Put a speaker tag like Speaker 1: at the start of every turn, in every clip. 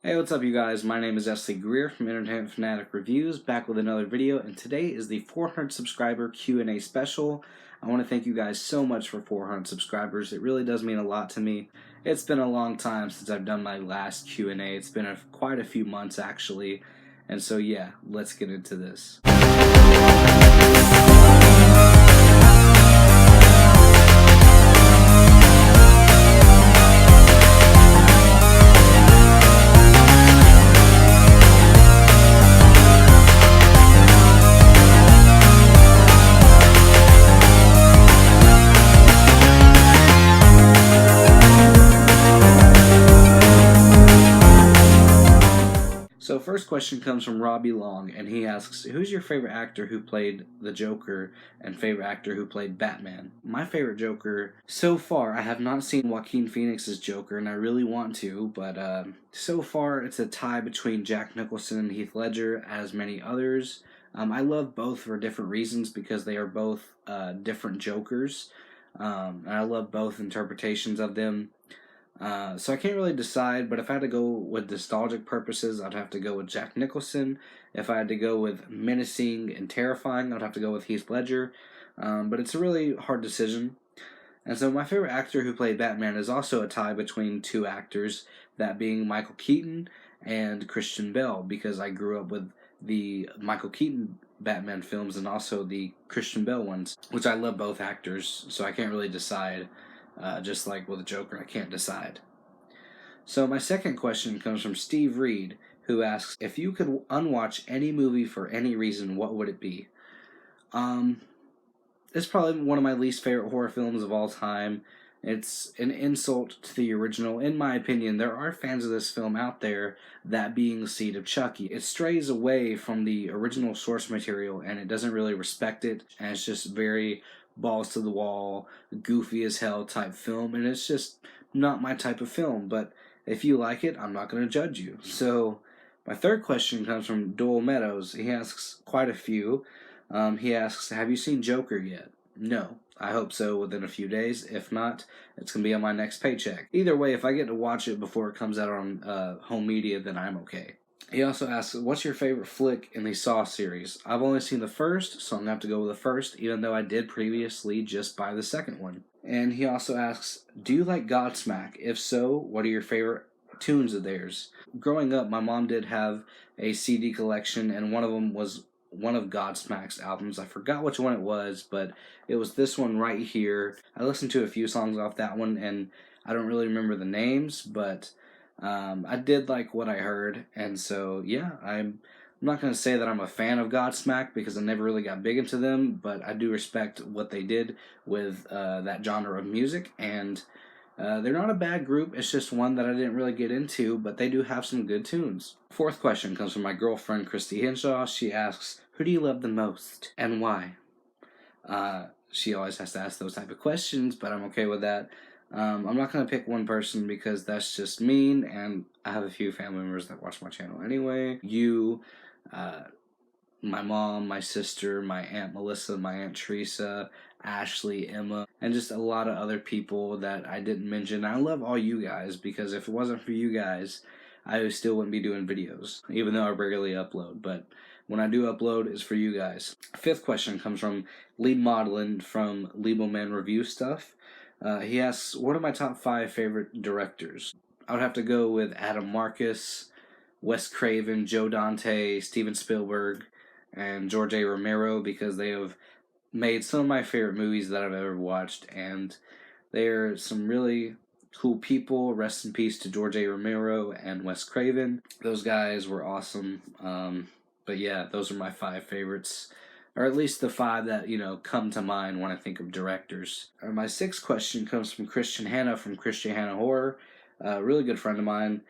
Speaker 1: Hey, what's up you guys? My name is Esley Greer from Internet Fanatic Reviews, back with another video, and today is the 400 subscriber Q&A special. I want to thank you guys so much for 400 subscribers. It really does mean a lot to me. It's been a long time since I've done my last Q&A. It's been quite a few months actually, and so yeah, let's get into this. So first question comes from Robbie Long, and he asks, who's your favorite actor who played the Joker and favorite actor who played Batman? My favorite Joker, so far, I have not seen Joaquin Phoenix's Joker, and I really want to, but so far it's a tie between Jack Nicholson and Heath Ledger, as many others. I love both for different reasons because they are both different Jokers, and I love both interpretations of them. So I can't really decide, but if I had to go with nostalgic purposes, I'd have to go with Jack Nicholson. If I had to go with menacing and terrifying, I'd have to go with Heath Ledger. But it's a really hard decision. And so my favorite actor who played Batman is also a tie between two actors, that being Michael Keaton and Christian Bale, because I grew up with the Michael Keaton Batman films and also the Christian Bale ones, which I love both actors, so I can't really decide. Just like with the Joker, I can't decide. So my second question comes from Steve Reed, who asks, if you could unwatch any movie for any reason, what would it be? It's probably one of my least favorite horror films of all time. It's an insult to the original. In my opinion, there are fans of this film out there, that being Seed of Chucky. It strays away from the original source material and it doesn't really respect it, and it's just very balls to the wall, goofy as hell type film, and it's just not my type of film. But if you like it, I'm not going to judge you. So my third question comes from Doyle Meadows. He asks quite a few. He asks, have you seen Joker yet? No. I hope so within a few days. If not, it's going to be on my next paycheck. Either way, if I get to watch it before it comes out on home media, then I'm okay. He also asks, what's your favorite flick in the Saw series? I've only seen the first, so I'm going to have to go with the first, even though I did previously just buy the second one. And he also asks, do you like Godsmack? If so, what are your favorite tunes of theirs? Growing up, my mom did have a CD collection, and one of them was one of Godsmack's albums. I forgot which one it was, but it was this one right here. I listened to a few songs off that one, and I don't really remember the names, but I did like what I heard, and so yeah, I'm not going to say that I'm a fan of Godsmack because I never really got big into them, but I do respect what they did with that genre of music, and they're not a bad group. It's just one that I didn't really get into, but they do have some good tunes. Fourth question comes from my girlfriend, Christy Henshaw. She asks, who do you love the most and why? She always has to ask those type of questions, but I'm okay with that. I'm not going to pick one person because that's just mean, and I have a few family members that watch my channel anyway. You, my mom, my sister, my Aunt Melissa, my Aunt Teresa, Ashley, Emma, and just a lot of other people that I didn't mention. I love all you guys because if it wasn't for you guys, I still wouldn't be doing videos, even though I rarely upload. But when I do upload, it's for you guys. Fifth question comes from Lee Modeling from Liebelman Review Stuff. He asks, what are my top 5 favorite directors? I would have to go with Adam Marcus, Wes Craven, Joe Dante, Steven Spielberg, and George A. Romero, because they have made some of my favorite movies that I've ever watched, and they're some really cool people. Rest in peace to George A. Romero and Wes Craven. Those guys were awesome. But yeah, those are my 5 favorites, or at least the 5 that, come to mind when I think of directors. My 6th question comes from Christian Hanna from Christian Hanna Horror, a really good friend of mine.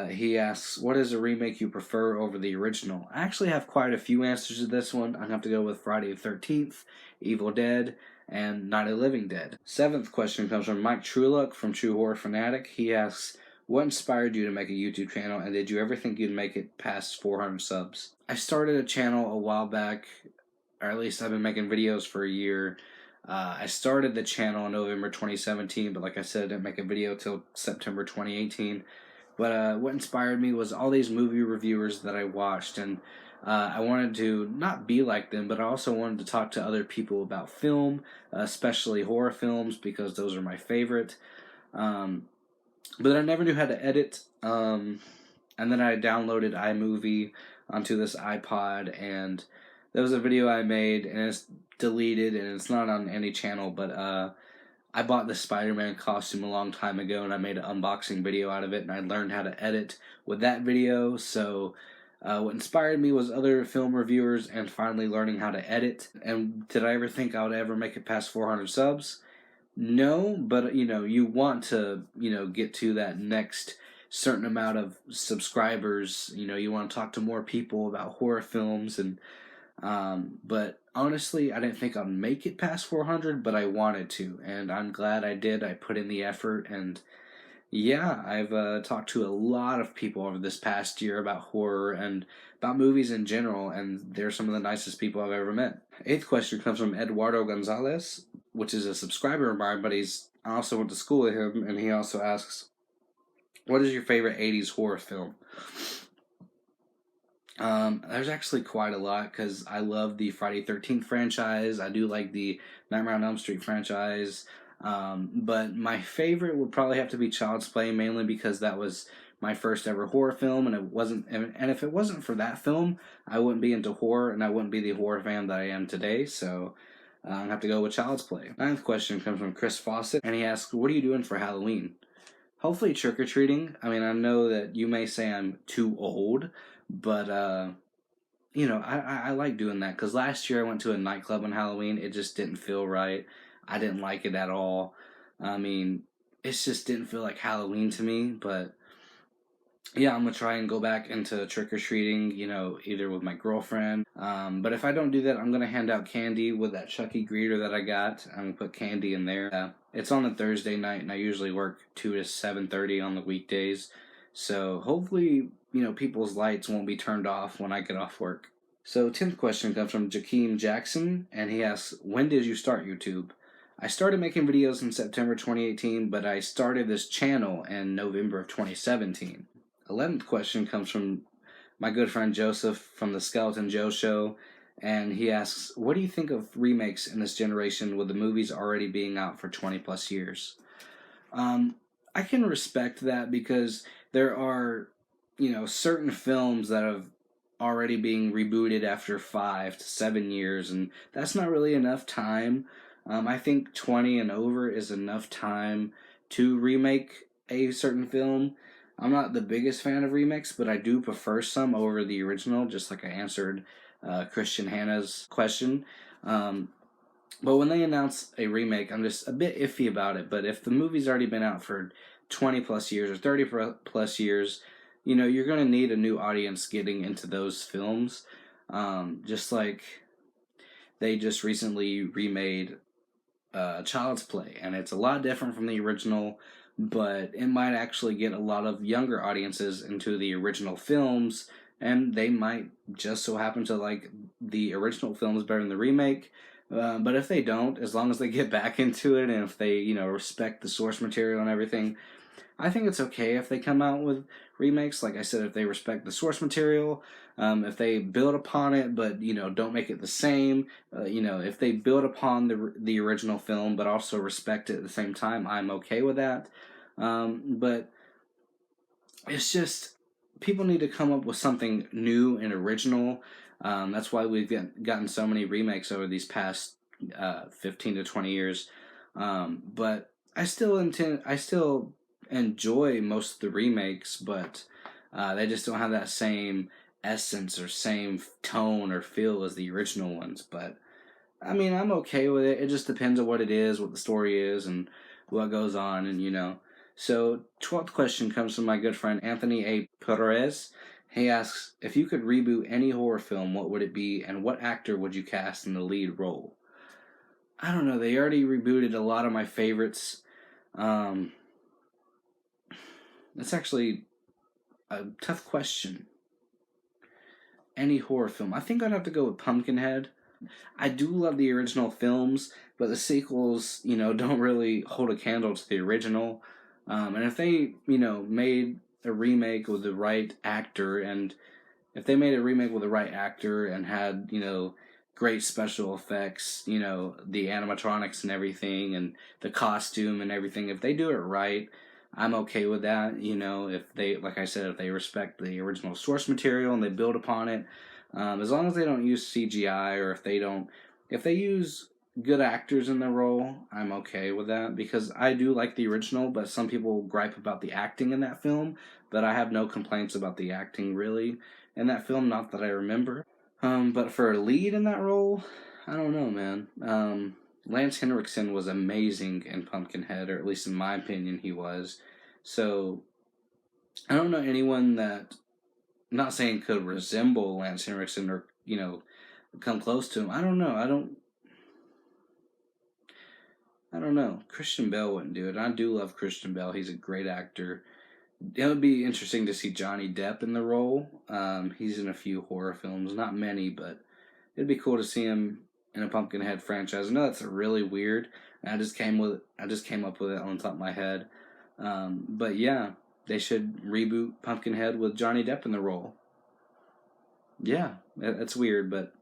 Speaker 1: He asks, what is a remake you prefer over the original? I actually have quite a few answers to this one. I'd have to go with Friday the 13th, Evil Dead, and Night of the Living Dead. 7th question comes from Mike Trueluck from True Horror Fanatic. He asks, what inspired you to make a YouTube channel, and did you ever think you'd make it past 400 subs? I started a channel a while back, or at least I've been making videos for a year. I started the channel in November 2017, but like I said, I didn't make a video till September 2018. But what inspired me was all these movie reviewers that I watched, and I wanted to not be like them, but I also wanted to talk to other people about film, especially horror films, because those are my favorite. Um, but I never knew how to edit. And then I downloaded iMovie onto this iPod, and there was a video I made, and it's deleted, and it's not on any channel, but I bought the Spider-Man costume a long time ago, and I made an unboxing video out of it, and I learned how to edit with that video. So what inspired me was other film reviewers and finally learning how to edit. And did I ever think I would ever make it past 400 subs? No, but you want to, get to that next certain amount of subscribers. You want to talk to more people about horror films, and but honestly, I didn't think I'd make it past 400, but I wanted to, and I'm glad I did. I put in the effort, and yeah, I've talked to a lot of people over this past year about horror and about movies in general, and they're some of the nicest people I've ever met. Eighth question comes from Eduardo Gonzalez, which is a subscriber of mine, but I also went to school with him, and he also asks, what is your favorite 80s horror film? There's actually quite a lot, because I love the Friday 13th franchise. I do like the Nightmare on Elm Street franchise. But my favorite would probably have to be Child's Play, mainly because that was my first ever horror film, and if it wasn't for that film, I wouldn't be into horror, and I wouldn't be the horror fan that I am today. So I have to go with Child's Play. Ninth question comes from Chris Fawcett, and he asks, "What are you doing for Halloween?" Hopefully trick or treating. I mean, I know that you may say I'm too old, but I like doing that, because last year I went to a nightclub on Halloween. It just didn't feel right. I didn't like it at all. I mean, it just didn't feel like Halloween to me. But yeah, I'm gonna try and go back into trick or treating. Either with my girlfriend. But if I don't do that, I'm gonna hand out candy with that Chucky greeter that I got. I'm gonna put candy in there. It's on a Thursday night, and I usually work 2 to 7:30 on the weekdays. So hopefully, people's lights won't be turned off when I get off work. So 10th question comes from Jakeem Jackson, and he asks, when did you start YouTube? I started making videos in September 2018, but I started this channel in November of 2017. 11th question comes from my good friend Joseph from the Skeleton Joe Show, and he asks, what do you think of remakes in this generation with the movies already being out for 20 plus years? I can respect that, because there are, certain films that have already being rebooted after 5 to 7 years, and that's not really enough time. I think 20 and over is enough time to remake a certain film. I'm not the biggest fan of remakes, but I do prefer some over the original, just like I answered Christian Hannah's question. But when they announce a remake, I'm just a bit iffy about it. But if the movie's already been out for 20 plus years or 30 plus years, you're going to need a new audience getting into those films. Just like they just recently remade Child's Play, and it's a lot different from the original, but it might actually get a lot of younger audiences into the original films, and they might just so happen to like the original films better than the remake. But if they don't, as long as they get back into it, and if they, respect the source material and everything, I think it's okay if they come out with remakes. Like I said, if they respect the source material, if they build upon it, but don't make it the same. If they build upon the original film, but also respect it at the same time, I'm okay with that. But it's just people need to come up with something new and original. That's why we've gotten so many remakes over these past 15 to 20 years. But I still enjoy most of the remakes, but they just don't have that same essence or same tone or feel as the original ones. But I mean, I'm okay with it. It just depends on what it is, what the story is, and what goes on, and. So 12th question comes from my good friend Anthony A. Perez. He asks, if you could reboot any horror film, what would it be, and what actor would you cast in the lead role? I don't know. They already rebooted a lot of my favorites. That's actually a tough question. Any horror film. I think I'd have to go with Pumpkinhead. I do love the original films, but the sequels, don't really hold a candle to the original. And if they, made a remake with the right actor, and if they made a remake with the right actor and had, great special effects, the animatronics and everything, and the costume and everything, if they do it right, I'm okay with that. If they, like I said, if they respect the original source material and they build upon it, as long as they don't use CGI, or if they use good actors in the role, I'm okay with that, because I do like the original, but some people gripe about the acting in that film, but I have no complaints about the acting really in that film, not that I remember. But for a lead in that role, I don't know, man. Lance Henriksen was amazing in Pumpkinhead, or at least in my opinion, he was. So I don't know anyone that, not saying could resemble Lance Henriksen, or come close to him. I don't know. I don't know. Christian Bale wouldn't do it. I do love Christian Bale. He's a great actor. It would be interesting to see Johnny Depp in the role. He's in a few horror films, not many, but it'd be cool to see him in a Pumpkinhead franchise. I know that's really weird. I just came up with it on the top of my head. But yeah, they should reboot Pumpkinhead with Johnny Depp in the role. Yeah, it's weird, but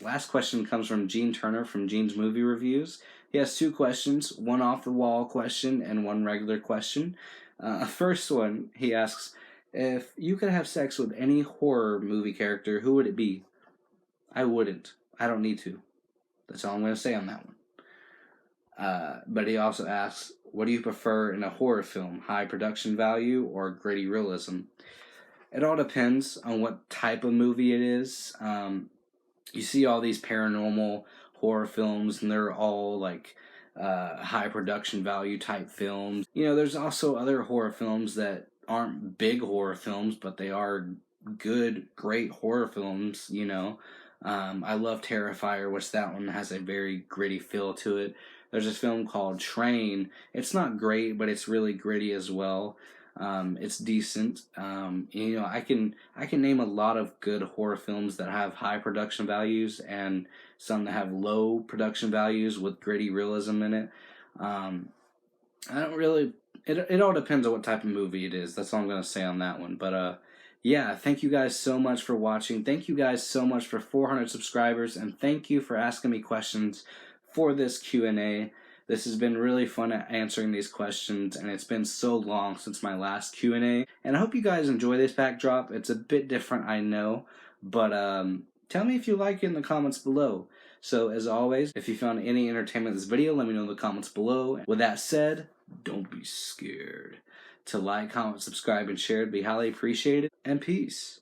Speaker 1: last question comes from Gene Turner from Gene's Movie Reviews. He has two questions, one off the wall question and one regular question. First one, he asks, if you could have sex with any horror movie character, who would it be? I wouldn't. I don't need to. That's all I'm going to say on that one. But he also asks, what do you prefer in a horror film, high production value or gritty realism? It all depends on what type of movie it is. You see all these paranormal horror films, and they're all like high production value type films. There's also other horror films that aren't big horror films, but they are good, great horror films. I love Terrifier, which that one has a very gritty feel to it. There's this film called Train. It's not great, but it's really gritty as well. It's decent. I can name a lot of good horror films that have high production values, and some that have low production values with gritty realism in it. I don't really. It all depends on what type of movie it is. That's all I'm gonna say on that one. But yeah, thank you guys so much for watching. Thank you guys so much for 400 subscribers, and thank you for asking me questions for this Q&A. This has been really fun at answering these questions, and it's been so long since my last Q&A. And I hope you guys enjoy this backdrop. It's a bit different, I know, but tell me if you like it in the comments below. So as always, if you found any entertainment in this video, let me know in the comments below. With that said, don't be scared to like, comment, subscribe, and share. It'd be highly appreciated. And peace.